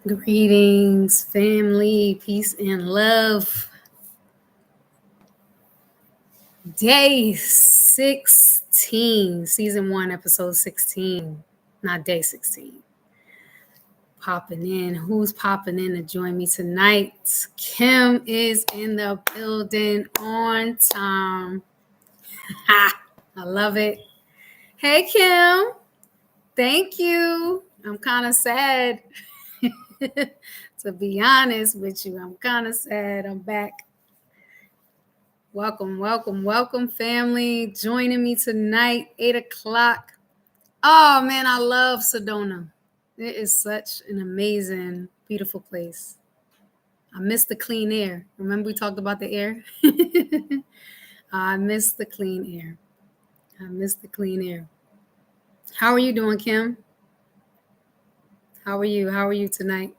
Greetings, family, peace and love. Day 16, season 1, episode 16, not day 16. Popping in. Who's popping in to join me tonight? Kim is in the building on time. Ha! I love it. Hey, Kim. Thank you. I'm kind of sad. To be honest with you, I'm kind of sad. I'm back. Welcome, family. Joining me tonight, 8 o'clock. Oh, man, I love Sedona. It is such an amazing, beautiful place. I miss the clean air. Remember we talked about the air? I miss the clean air. How are you doing, Kim? How are you tonight?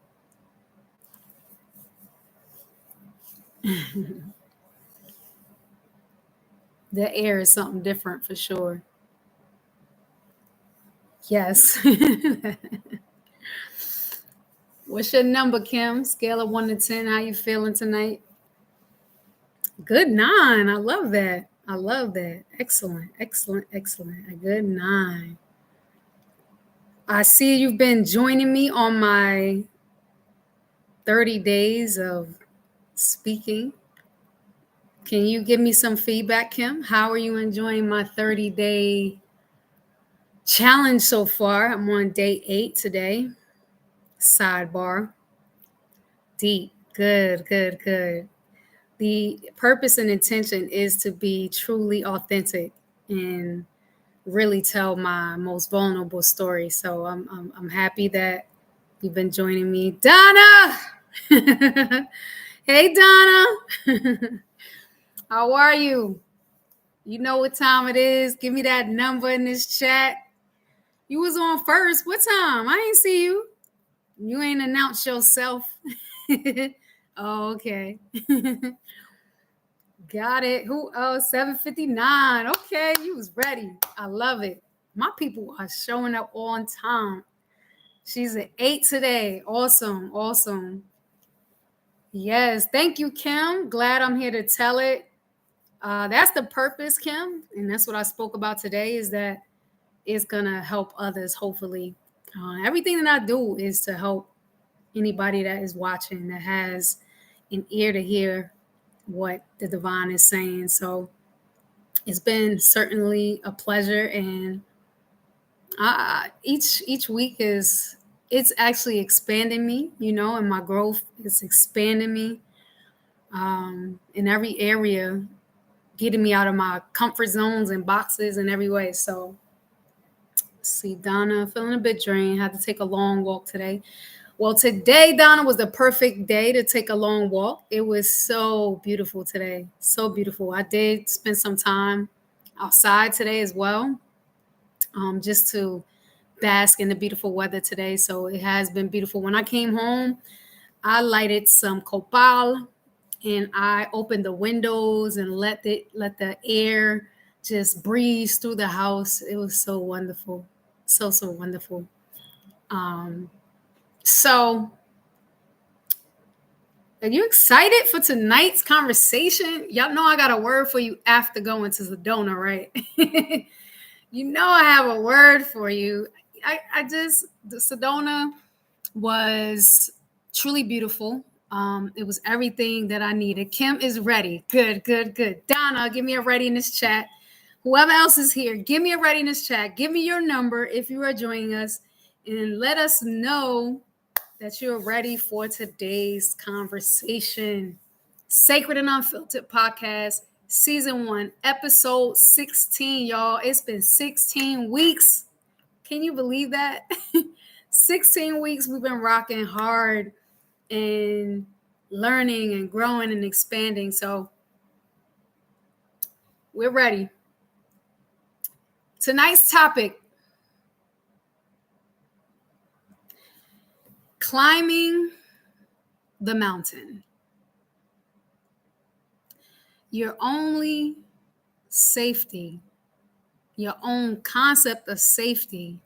The air is something different for sure. Yes. What's your number, Kim? Scale of 1 to 10. How you feeling tonight? Good 9. I love that. Excellent. A good 9. I see you've been joining me on my 30 days of speaking. Can you give me some feedback, Kim? How are you enjoying my 30-day challenge so far? I'm on day 8 today. Sidebar. Deep. Good. The purpose and intention is to be truly authentic and really tell my most vulnerable story. So I'm happy that you've been joining me. Donna! Hey, Donna! How are you? You know what time it is. Give me that number in this chat. You was on first. What time? I ain't see you. You ain't announced yourself. Oh, okay. Got it. Who? Oh, 7:59. Okay, you was ready. I love it. My people are showing up on time. She's at 8 today. Awesome. Yes, thank you, Kim. Glad I'm here to tell it. That's the purpose, Kim, and that's what I spoke about today, is that it's going to help others, hopefully. Everything that I do is to help anybody that is watching, that has an ear to hear what the divine is saying. So it's been certainly a pleasure, and each week it's actually expanding me, and my growth is expanding me in every area, getting me out of my comfort zones and boxes in every way. So, see, Donna, feeling a bit drained, had to take a long walk today. Well, today, Donna, was the perfect day to take a long walk. It was so beautiful today. So beautiful. I did spend some time outside today as well, just to bask in the beautiful weather today. So it has been beautiful. When I came home, I lighted some copal and I opened the windows and let the air just breeze through the house. It was so wonderful. So wonderful. So are you excited for tonight's conversation? Y'all know I got a word for you after going to Sedona, right? You know I have a word for you. The Sedona was truly beautiful. It was everything that I needed. Kim is ready. Good. Donna, give me a ready in this chat. Whoever else is here, give me a ready in this chat. Give me your number if you are joining us, and let us know that you're ready for today's conversation. Sacred and Unfiltered Podcast, Season 1, Episode 16, y'all. It's been 16 weeks. Can you believe that? 16 weeks we've been rocking hard and learning and growing and expanding. So we're ready. Tonight's topic: climbing the mountain. Your only safety Your own concept of safety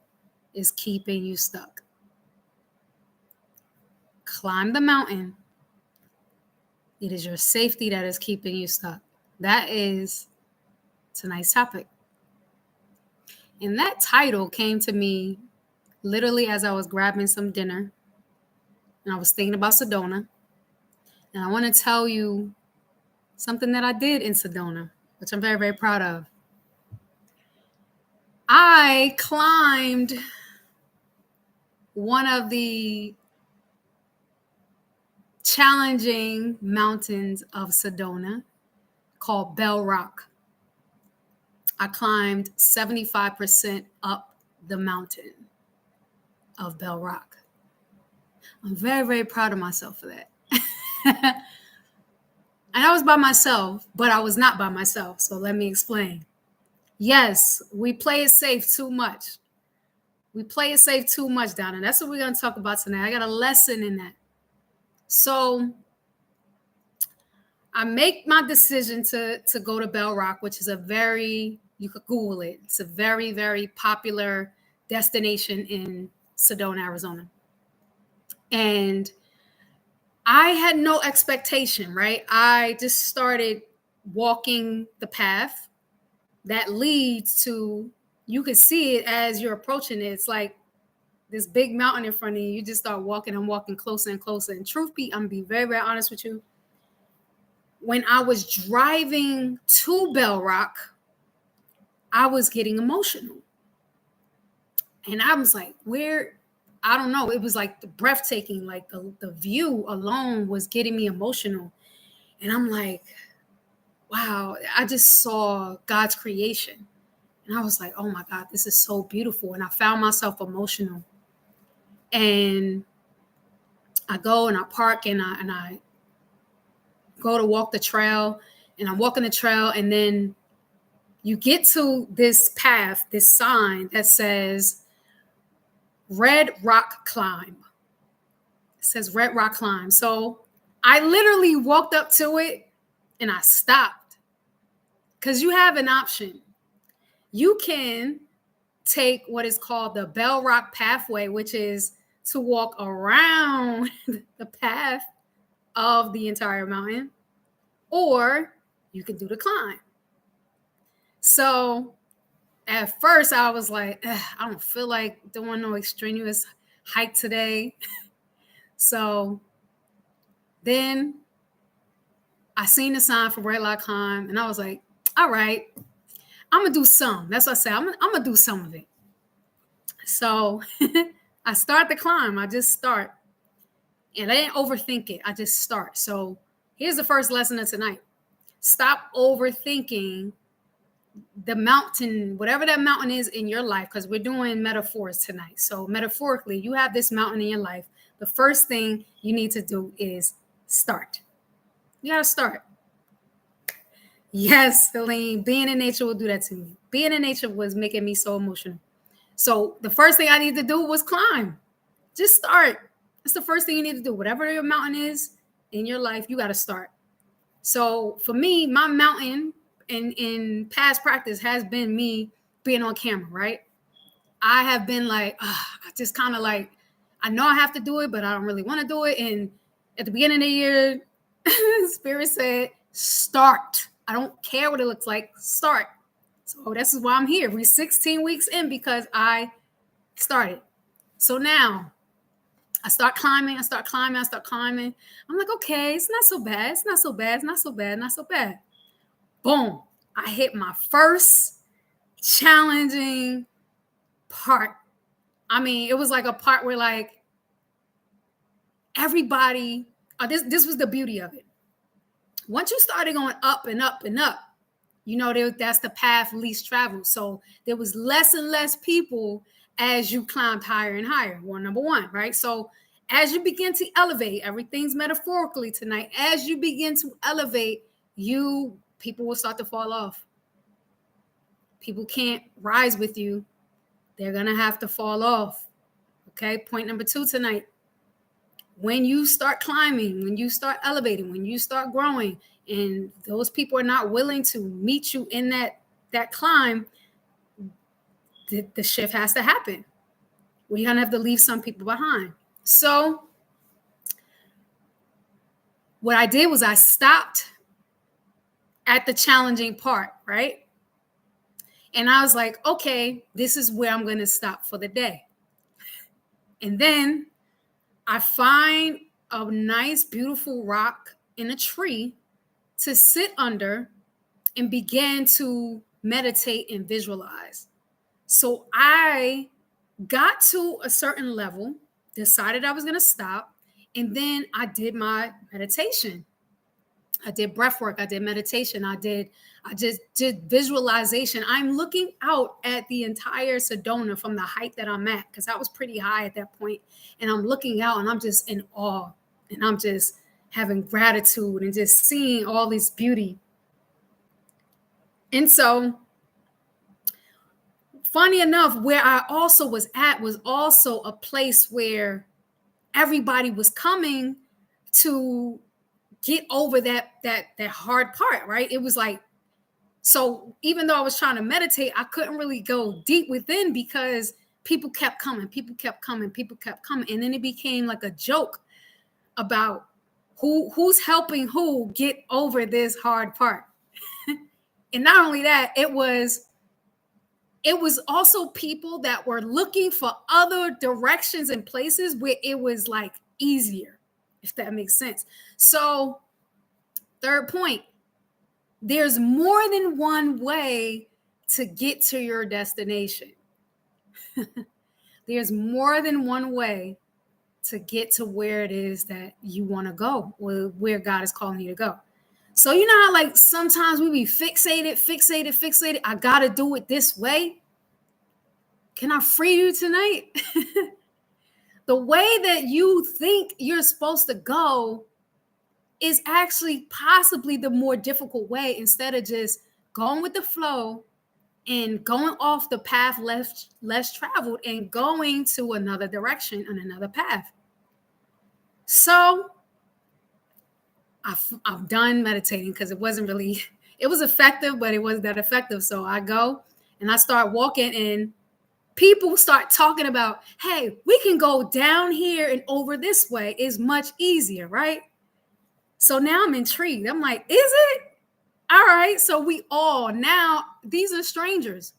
is keeping you stuck. Climb the mountain. It is your safety that is keeping you stuck. That is tonight's topic. And that title came to me literally as I was grabbing some dinner and I was thinking about Sedona. And I want to tell you something that I did in Sedona, which I'm very, very proud of. I climbed one of the challenging mountains of Sedona called Bell Rock. I climbed 75% up the mountain of Bell Rock. I'm very, very proud of myself for that. And I was by myself, but I was not by myself. So let me explain. Yes, we play it safe too much. We play it safe too much down there. That's what we're going to talk about tonight. I got a lesson in that. So I make my decision to go to Bell Rock, which is you could Google it. It's a very, very popular destination in Sedona, Arizona. And I had no expectation, right? I just started walking the path that leads to, you can see it as you're approaching it. It's like this big mountain in front of you. You just start walking and walking closer and closer. And truth be, I'm gonna be very, very honest with you. When I was driving to Bell Rock, I was getting emotional. And I was like, I don't know. It was like the breathtaking, like the view alone was getting me emotional. And I'm like, wow, I just saw God's creation. And I was like, oh my God, this is so beautiful. And I found myself emotional. And I go and I park and I go to walk the trail. And I'm walking the trail. And then you get to this path, this sign that says Red Rock Climb. It says Red Rock Climb. So I literally walked up to it and I stopped because you have an option. You can take what is called the Bell Rock Pathway, which is to walk around the path of the entire mountain, or you can do the climb. So at first I was like, I don't feel like doing no extraneous hike today. So then I seen the sign for Red Rock Climb and I was like, all right, I'm going to do some. That's what I said. I'm going to do some of it. So I start the climb. I just start. And I didn't overthink it. I just start. So here's the first lesson of tonight. Stop overthinking the mountain, whatever that mountain is in your life, because we're doing metaphors tonight. So metaphorically, you have this mountain in your life. The first thing you need to do is start. You got to start. Yes, Celine, being in nature will do that to me. Being in nature was making me so emotional. So the first thing I need to do was climb. Just start. That's the first thing you need to do. Whatever your mountain is in your life, you got to start. So for me, my mountain in past practice has been me being on camera, right? I have been like, I just kind of like, I know I have to do it, but I don't really want to do it. And at the beginning of the year, Spirit said, start. I don't care what it looks like. Start. So this is why I'm here. We're 16 weeks in because I started. So now I start climbing. I'm like, okay, it's not so bad. Boom. I hit my first challenging part. I mean, it was like a part where like everybody, this was the beauty of it. Once you started going up and up and up, you know, that's the path least traveled. So there was less and less people as you climbed higher and higher. Number one, right? So as you begin to elevate, everything's metaphorically tonight. As you begin to elevate, people will start to fall off. People can't rise with you. They're going to have to fall off. Okay. Point number 2 tonight. When you start climbing, when you start elevating, when you start growing, and those people are not willing to meet you in that climb, the shift has to happen. We're going to have to leave some people behind. So what I did was I stopped at the challenging part, right? And I was like, okay, this is where I'm going to stop for the day. And then I find a nice, beautiful rock in a tree to sit under and begin to meditate and visualize. So I got to a certain level, decided I was going to stop, and then I did my meditation. I did breath work, I did meditation, I just did visualization. I'm looking out at the entire Sedona from the height that I'm at, because I was pretty high at that point. And I'm looking out and I'm just in awe. And I'm just having gratitude and just seeing all this beauty. And so, funny enough, where I also was at was also a place where everybody was coming to get over that hard part, right? It was like, so even though I was trying to meditate, I couldn't really go deep within because people kept coming. And then it became like a joke about who's helping who get over this hard part. And not only that, it was also people that were looking for other directions and places where it was like easier, if that makes sense. So, third point, there's more than one way to get to your destination. There's more than one way to get to where it is that you want to go, or where God is calling you to go. So you know how like sometimes we be fixated. I got to do it this way. Can I free you tonight? The way that you think you're supposed to go is actually possibly the more difficult way, instead of just going with the flow and going off the path less traveled and going to another direction on another path. So I'm done meditating because it wasn't really, it was effective, but it wasn't that effective. So I go and I start walking, and people start talking about, hey, we can go down here and over this way. It's much easier, right? So now I'm intrigued. I'm like, is it? All right. So we all, now these are strangers.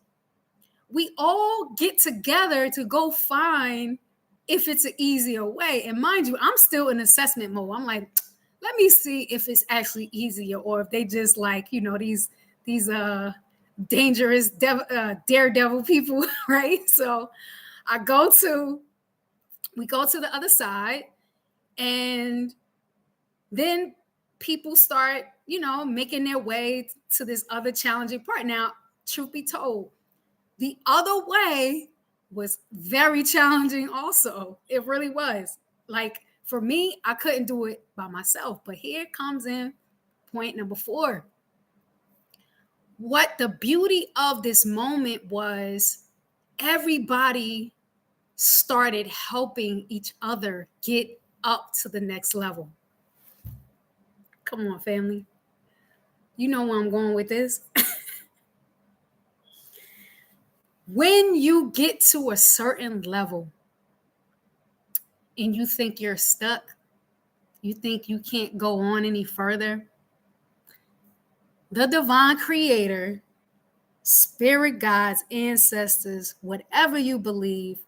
We all get together to go find if it's an easier way. And mind you, I'm still in assessment mode. I'm like, let me see if it's actually easier, or if they just like, you know, these dangerous daredevil people, right? So we go to the other side, and then people start, you know, making their way to this other challenging part. Now, truth be told, the other way was very challenging also. It really was. Like, for me, I couldn't do it by myself. But here comes in point number 4. What the beauty of this moment was, everybody started helping each other get up to the next level. Come on, family. You know where I'm going with this. When you get to a certain level and you think you're stuck, you think you can't go on any further, the divine creator, spirit guides, ancestors, whatever you believe,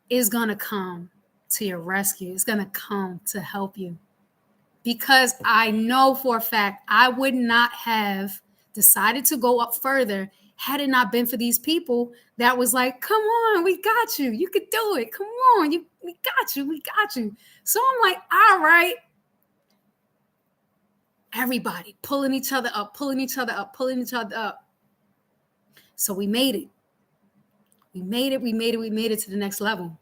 is going to come to your rescue. It's going to come to help you. Because I know for a fact I would not have decided to go up further had it not been for these people that was like, come on, we got you. You could do it. Come on, we got you. So I'm like, all right. Everybody pulling each other up. So we made it. We made it to the next level.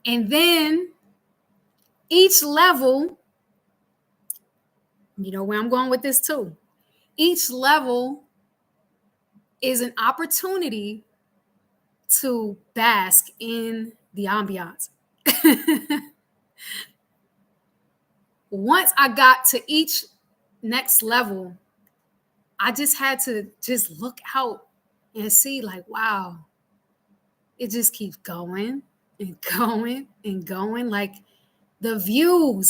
And then each level, you know where I'm going with this too. Each level is an opportunity to bask in the ambiance. Once I got to each next level, I just had to just look out and see like, wow, it just keeps going and going and going. Like the view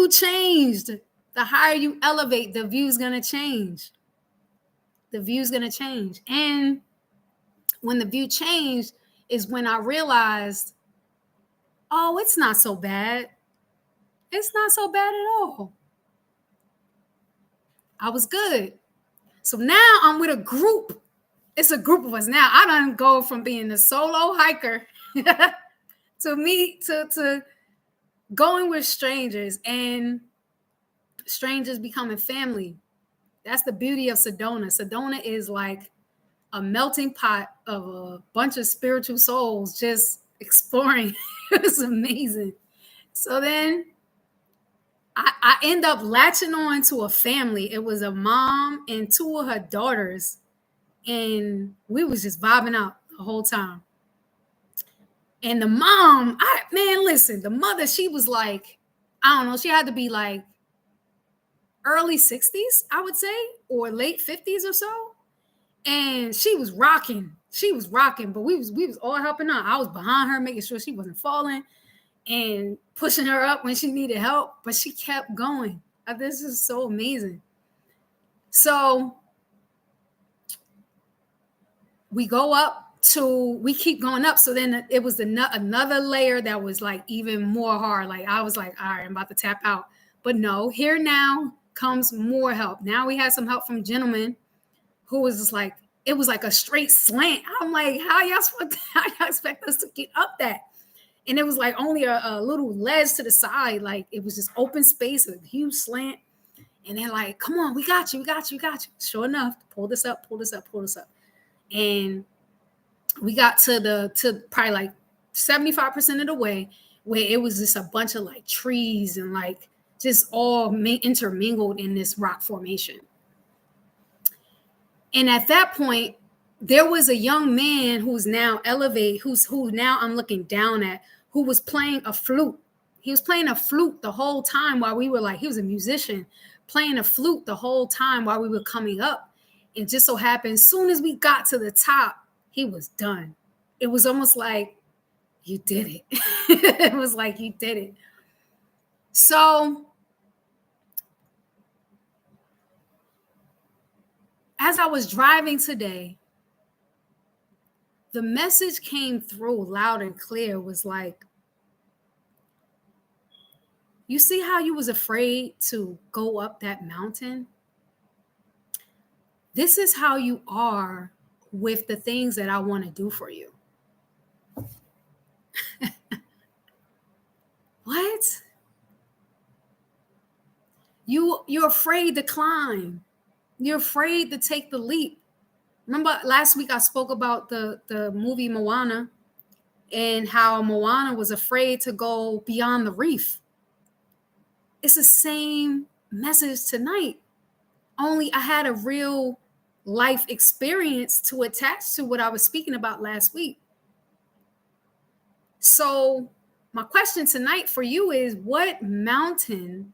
changed. The higher you elevate, the view's going to change. The view's going to change. And when the view changed is when I realized, oh, it's not so bad. It's not so bad at all. I was good. So now I'm with a group. It's a group of us now. I done go from being a solo hiker to going with strangers and strangers becoming family. That's the beauty of Sedona. Sedona is like a melting pot of a bunch of spiritual souls just exploring. It's amazing. So then I end up latching on to a family. It was a mom and two of her daughters. And we was just vibing out the whole time. And the mom, listen, the mother, she was like, I don't know, she had to be like early 60s, I would say, or late 50s or so. And she was rocking. But we was all helping her. I was behind her, making sure she wasn't falling and pushing her up when she needed help. But she kept going. This is so amazing. So we keep going up. So then it was another layer that was like even more hard. Like I was like, all right, I'm about to tap out. But no, here now comes more help. Now we had some help from gentlemen who was just like, it was like a straight slant. I'm like, how y'all expect us to get up that? And it was like only a little ledge to the side. Like it was just open space, a huge slant. And they're like, come on, we got you. Sure enough, pull this up. And we got to probably like 75% of the way where it was just a bunch of like trees and like just all intermingled in this rock formation. And at that point, there was a young man who's now elevated, who now I'm looking down at, who was playing a flute. He was playing a flute the whole time while we were like, he was a musician playing a flute the whole time while we were coming up. It just so happened, as soon as we got to the top, he was done. It was almost like, you did it. It was like, you did it. So as I was driving today, the message came through loud and clear, was like, you see how you was afraid to go up that mountain? This is how you are with the things that I want to do for you. What? You're afraid to climb. You're afraid to take the leap. Remember last week I spoke about the movie Moana and how Moana was afraid to go beyond the reef. It's the same message tonight. Only I had a real life experience to attach to what I was speaking about last week. So my question tonight for you is, what mountain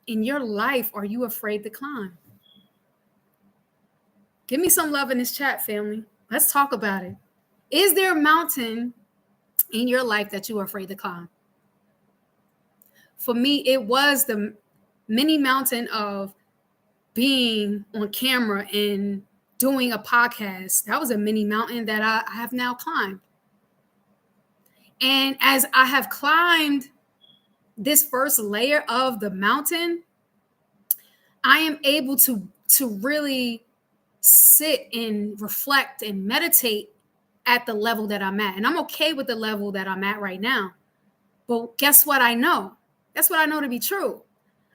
in your life are you afraid to climb? Give me some love in this chat, family. Let's talk about it. Is there a mountain in your life that you are afraid to climb? For me, it was the mini mountain of being on camera and doing a podcast. That was a mini mountain that I have now climbed. And as I have climbed this first layer of the mountain, I am able to really sit and reflect and meditate at the level that I'm at. And I'm okay with the level that I'm at right now. But guess what I know? That's what I know to be true.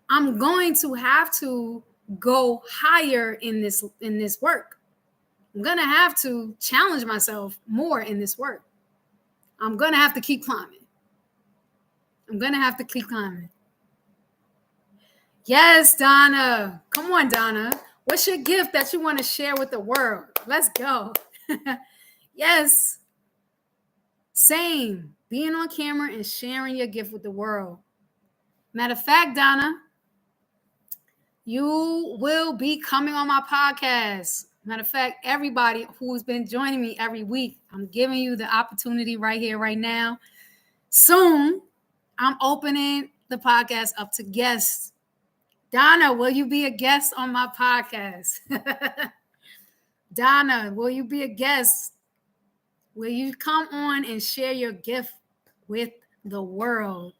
I'm going to have to go higher in this work. I'm going to have to challenge myself more in this work. I'm going to have to keep climbing. Yes, Donna. Come on, Donna. What's your gift that you want to share with the world? Let's go. Yes. Same. Being on camera and sharing your gift with the world. Matter of fact, Donna, you will be coming on my podcast. Matter of fact, everybody who's been joining me every week, I'm giving you the opportunity right here, right now. Soon, I'm opening the podcast up to guests. Donna, will you be a guest on my podcast? Donna, will you be a guest? Will you come on and share your gift with the world?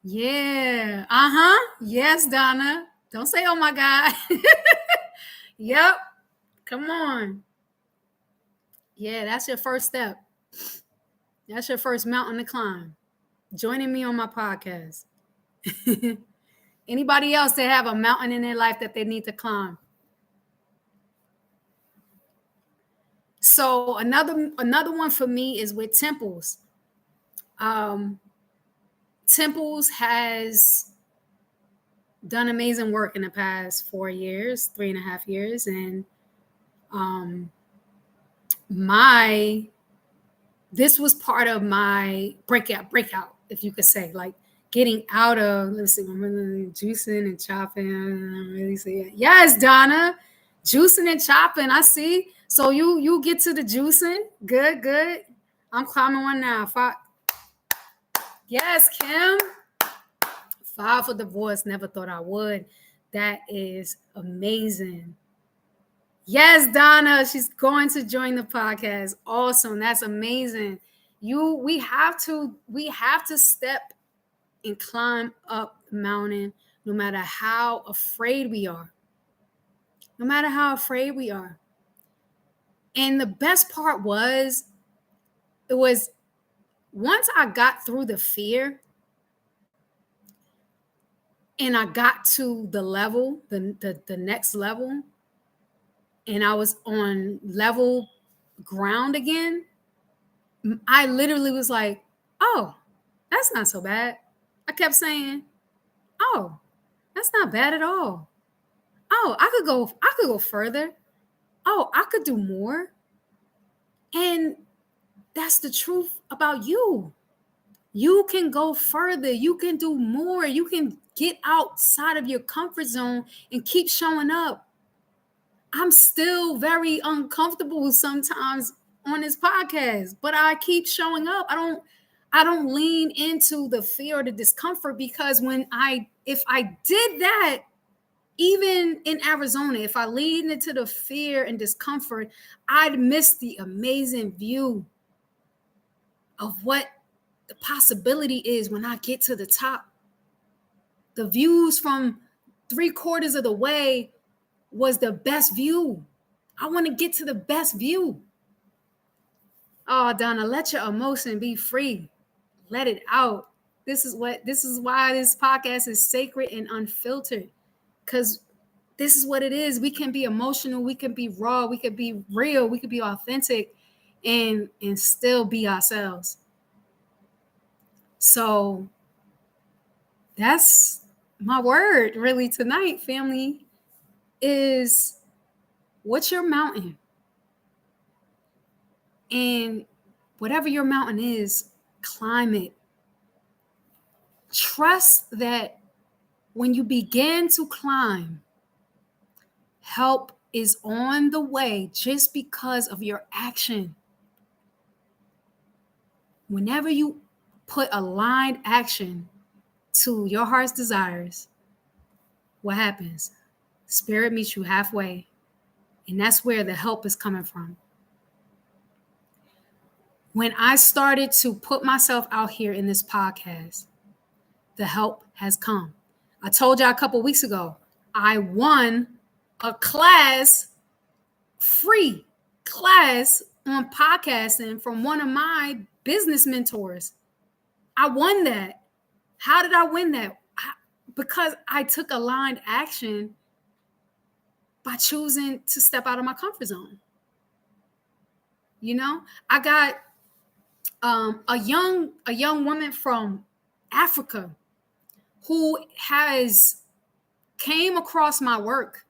Yeah. Yes, Donna. Don't say, oh my God. Yep. Come on. Yeah, that's your first step. That's your first mountain to climb. Joining me on my podcast. Anybody else that have a mountain in their life that they need to climb? So another one for me is with Temples. Temples has done amazing work in the past 4 years, 3.5 years, and this was part of my breakout, if you could say, like getting out of, let's see, I'm really juicing and chopping. I really see it. Yes, Donna, juicing and chopping. I see. So you get to the juicing. Good. I'm climbing one now. 5. Yes, Kim. 5 for divorce. Never thought I would. That is amazing. Yes, Donna, she's going to join the podcast. Awesome. That's amazing. We have to step and climb up the mountain no matter how afraid we are. No matter how afraid we are. And the best part was, it was once I got through the fear and I got to the level, the next level, and I was on level ground again, I literally was like, oh, that's not so bad. I kept saying, oh, that's not bad at all. Oh, I could go further. Oh, I could do more. And that's the truth about you. You can go further. You can do more. You can get outside of your comfort zone and keep showing up. I'm still very uncomfortable sometimes on this podcast, but I keep showing up. I don't lean into the fear or the discomfort, because if I did that, even in Arizona, if I lean into the fear and discomfort, I'd miss the amazing view of what the possibility is when I get to the top. The views from 3/4 of the way was the best view. I want to get to the best view. Oh, Donna, let your emotion be free. Let it out. This is why this podcast is sacred and unfiltered, because this is what it is. We can be emotional, we can be raw, we can be real, we can be authentic, and still be ourselves. So that's my word really tonight, family, is what's your mountain? And whatever your mountain is, climb it. Trust that when you begin to climb, help is on the way just because of your action. Whenever you put aligned action to your heart's desires, what happens? Spirit meets you halfway. And that's where the help is coming from. When I started to put myself out here in this podcast, the help has come. I told y'all a couple weeks ago, I won a class, free class on podcasting from one of my business mentors. I won that. How did I win that? Because I took aligned action by choosing to step out of my comfort zone. You know, I got a young woman from Africa who has came across my work,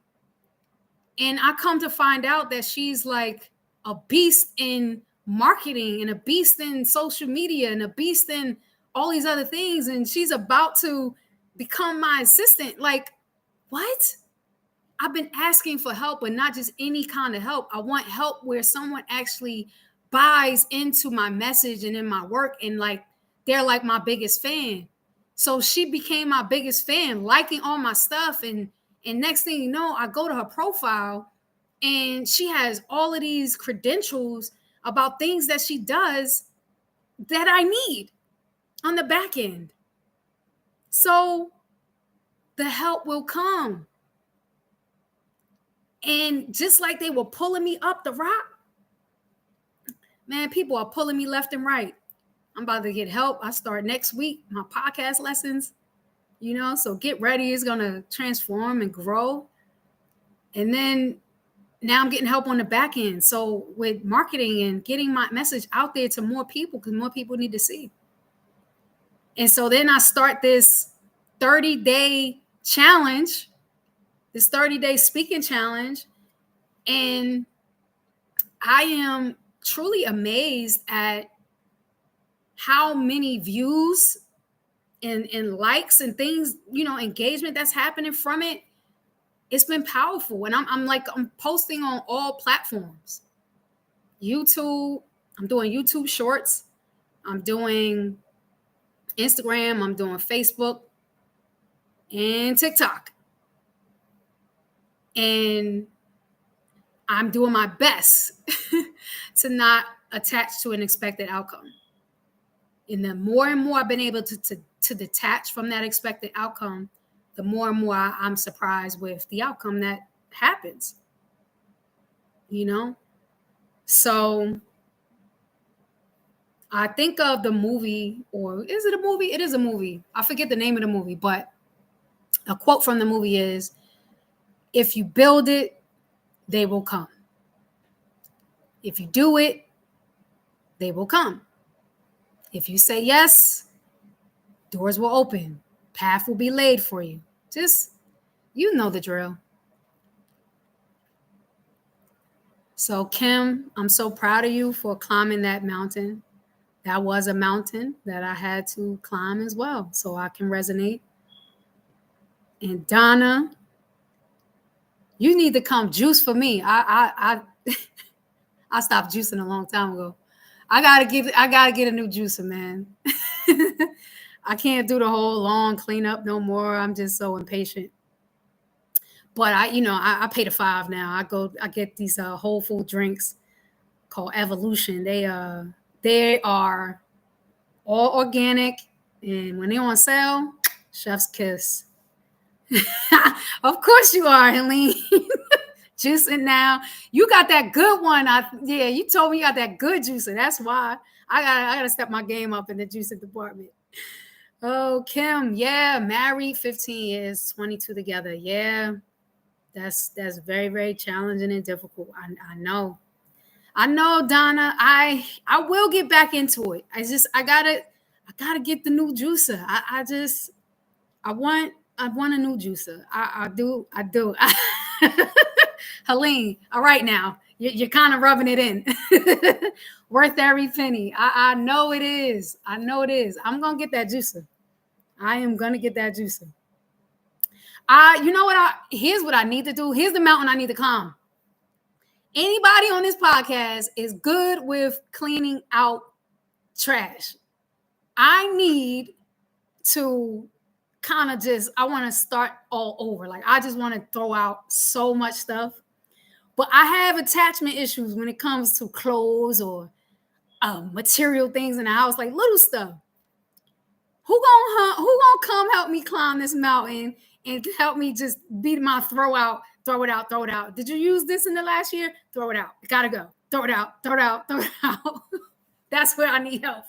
and I come to find out that she's like a beast in marketing and a beast in social media and a beast in all these other things, and she's about to become my assistant. Like, what? I've been asking for help, but not just any kind of help. I want help where someone actually buys into my message and in my work, and like they're like my biggest fan. So she became my biggest fan, liking all my stuff. And next thing you know, I go to her profile and she has all of these credentials about things that she does that I need on the back end. So the help will come. And just like they were pulling me up the rock, man, people are pulling me left and right. I'm about to get help. I start next week, my podcast lessons, so get ready. It's going to transform and grow. And then now I'm getting help on the back end. So with marketing and getting my message out there to more people, because more people need to see. And so then I start this 30-day challenge, this 30-day speaking challenge. And I am truly amazed at how many views and likes and things, engagement that's happening from it. It's been powerful. And I'm posting on all platforms. YouTube, I'm doing YouTube shorts. I'm doing Instagram. I'm doing Facebook and TikTok. And I'm doing my best to not attach to an expected outcome. And the more and more I've been able to detach from that expected outcome, the more and more I'm surprised with the outcome that happens. So I think of the movie, or is it a movie? It is a movie. I forget the name of the movie, but a quote from the movie is, if you build it, they will come. If you do it, they will come. If you say yes, doors will open. Path will be laid for you. Just, you know the drill. So Kim, I'm so proud of you for climbing that mountain. That was a mountain that I had to climb as well, so I can resonate. And Donna, you need to come juice for me. I stopped juicing a long time ago. I gotta get a new juicer, man. I can't do the whole long cleanup no more. I'm just so impatient. But I pay the $5 now. I get these whole food drinks called Evolution. They are all organic, and when they're on sale, chef's kiss. Of course you are, Helene. Juicing now. You got that good one. You told me you got that good juicer. That's why I gotta step my game up in the juicing department. Oh, Kim, yeah, married 15 years, 22 together. Yeah, that's very, very challenging and difficult. I know, Donna. I will get back into it. I gotta get the new juicer. I want a new juicer. I do. Helene, all right now. You're kind of rubbing it in. Worth every penny. I know it is. I'm going to get that juicer. I am going to get that juicer. You know what? Here's what I need to do. Here's the mountain I need to climb. Anybody on this podcast is good with cleaning out trash. I need to I want to start all over. Like, I just want to throw out so much stuff. But I have attachment issues when it comes to clothes or material things in the house, like little stuff. Who gonna come help me climb this mountain and help me just beat my throw it out? Did you use this in the last year? Throw it out. It gotta go. Throw it out. That's where I need help.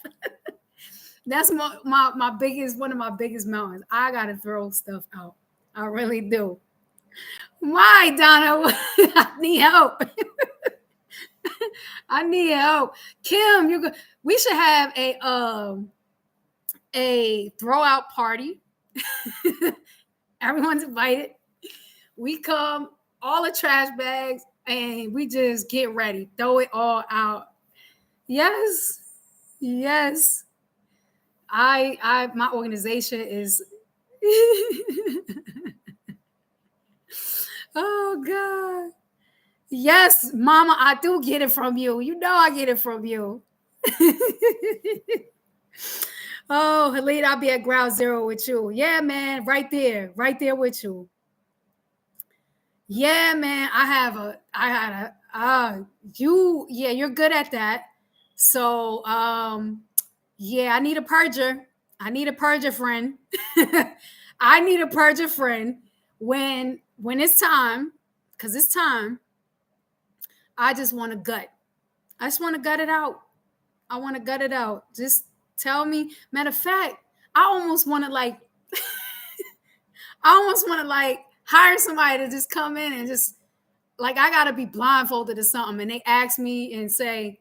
That's one of my biggest mountains. I gotta throw stuff out. I really do. Why, Donna? I need help. I need help. Kim, we should have a throw-out party. Everyone's invited. We come, all the trash bags, and we just get ready. Throw it all out. Yes. My organization is Oh God. Yes, Mama, I do get it from you. You know I get it from you. Oh, Helene, I'll be at ground zero with you. Yeah, man, right there with you. Yeah, man, you're good at that. So, yeah, I need a purger. I need a purger friend. I need a purger friend when it's time, because it's time. I just want to gut. I just want to gut it out. I want to gut it out. Just tell me. Matter of fact, I almost want to like, hire somebody to just come in and just like, I gotta be blindfolded or something, and they ask me and say,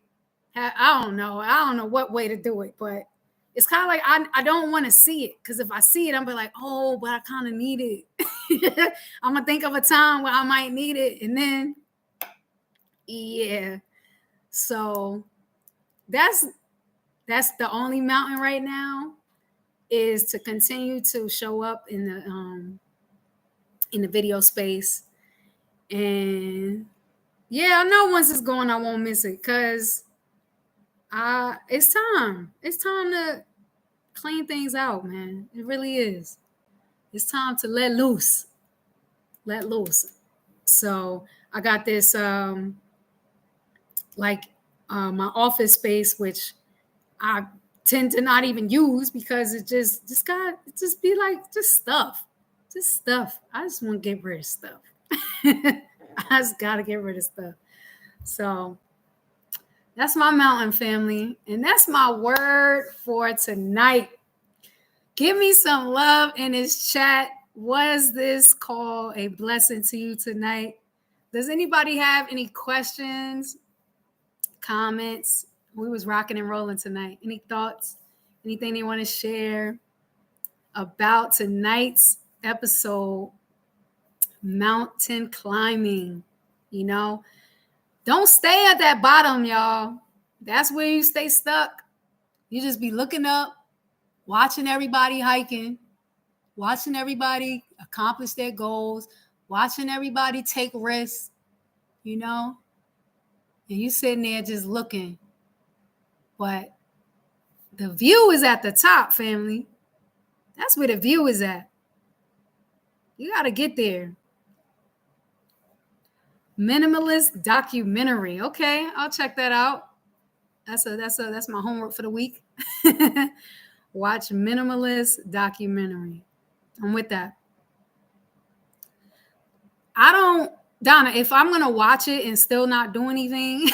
I don't know what way to do it, but it's kind of like I don't want to see it, because if I see it, I'm be like, oh, but I kind of need it. I'm gonna think of a time where I might need it, and then yeah. So that's the only mountain right now, is to continue to show up in the video space. And yeah, I know once it's going, I won't miss it, because it's time. It's time to clean things out, man. It really is. It's time to let loose. Let loose. So I got this my office space, which I tend to not even use, because it just be like just stuff. Just stuff. I just want to get rid of stuff. I just gotta get rid of stuff. So that's my mountain, family. And that's my word for tonight. Give me some love in this chat. Was this call a blessing to you tonight? Does anybody have any questions, comments? We was rocking and rolling tonight. Any thoughts? Anything they want to share about tonight's episode? Mountain climbing. Don't stay at that bottom, y'all. That's where you stay stuck. You just be looking up, watching everybody hiking, watching everybody accomplish their goals, watching everybody take risks, and you sitting there just looking. But the view is at the top, family. That's where the view is at. You got to get there. Minimalist documentary. Okay, I'll check that out. That's my homework for the week. Watch minimalist documentary. I'm with that. Donna, if I'm gonna watch it and still not do anything,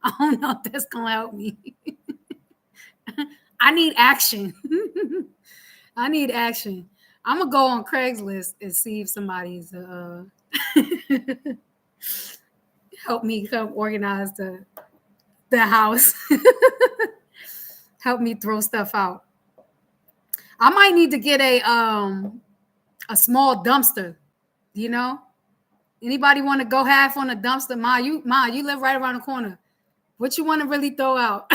I don't know if that's gonna help me. I need action. I need action. I'm gonna go on Craigslist and see if somebody's help me come organize the house. Help me throw stuff out. I might need to get a small dumpster. Anybody want to go half on a dumpster? Ma, you live right around the corner. What you want to really throw out?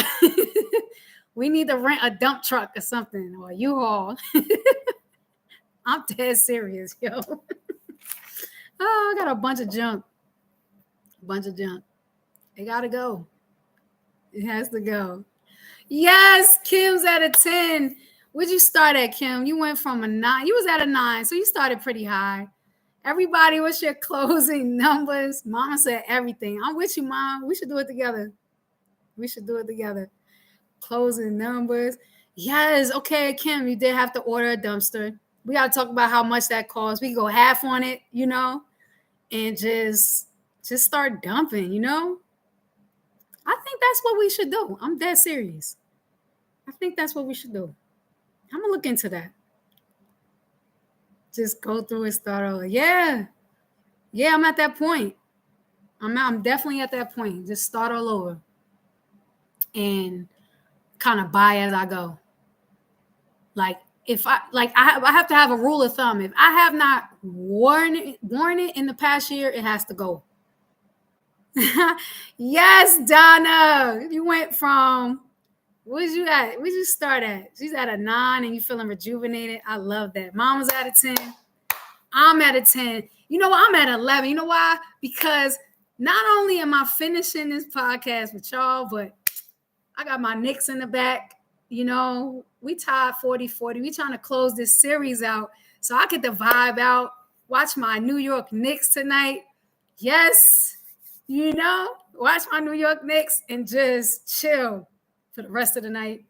We need to rent a dump truck or something, or a U-Haul. I'm dead serious, yo. Oh, I got a bunch of junk. It gotta go. It has to go. Yes, Kim's at a 10. Where'd you start at, Kim? You went from a 9. You was at a 9, so you started pretty high. Everybody, what's your closing numbers? Mama said everything. I'm with you, Mom. We should do it together. Closing numbers. Yes. Okay, Kim, you did have to order a dumpster. We got to talk about how much that costs. We can go half on it, and just start dumping, I think that's what we should do. I'm dead serious. I think that's what we should do. I'm going to look into that. Just go through and start over. Yeah, I'm at that point. I'm definitely at that point. Just start all over and kind of buy as I go. Like if I have to have a rule of thumb. If I have not worn it in the past year, it has to go. Yes, Donna. You went from where'd you start at? She's at a 9 and you feeling rejuvenated. I love that. Mom was at a 10. I'm at a 10. You know what? I'm at 11. You know why? Because not only am I finishing this podcast with y'all, but I got my Knicks in the back. You know, we tied 40-40. We trying to close this series out. So I get the vibe out, watch my New York Knicks tonight. Yes, you know, watch my New York Knicks and just chill for the rest of the night.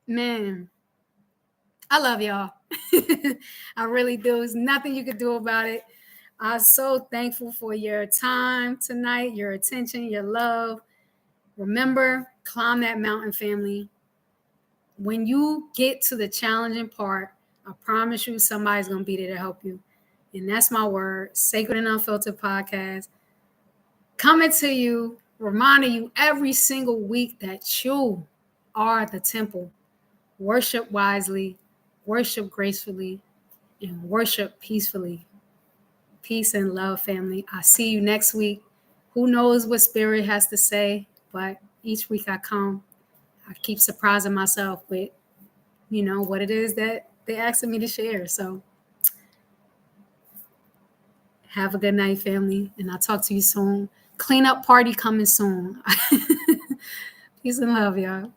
Man, I love y'all. I really do. There's nothing you can do about it. I'm so thankful for your time tonight, your attention, your love. Remember, climb that mountain, family. When you get to the challenging part, I promise you somebody's going to be there to help you. And that's my word, Sacred and Unfiltered Podcast. Coming to you, reminding you every single week that you are the temple. Worship wisely, worship gracefully, and worship peacefully. Peace and love, family. I see you next week. Who knows what Spirit has to say, but each week I come, I keep surprising myself with, you know, what it is that they're asking me to share. So have a good night, family, and I'll talk to you soon. Cleanup party coming soon. Peace and love, y'all.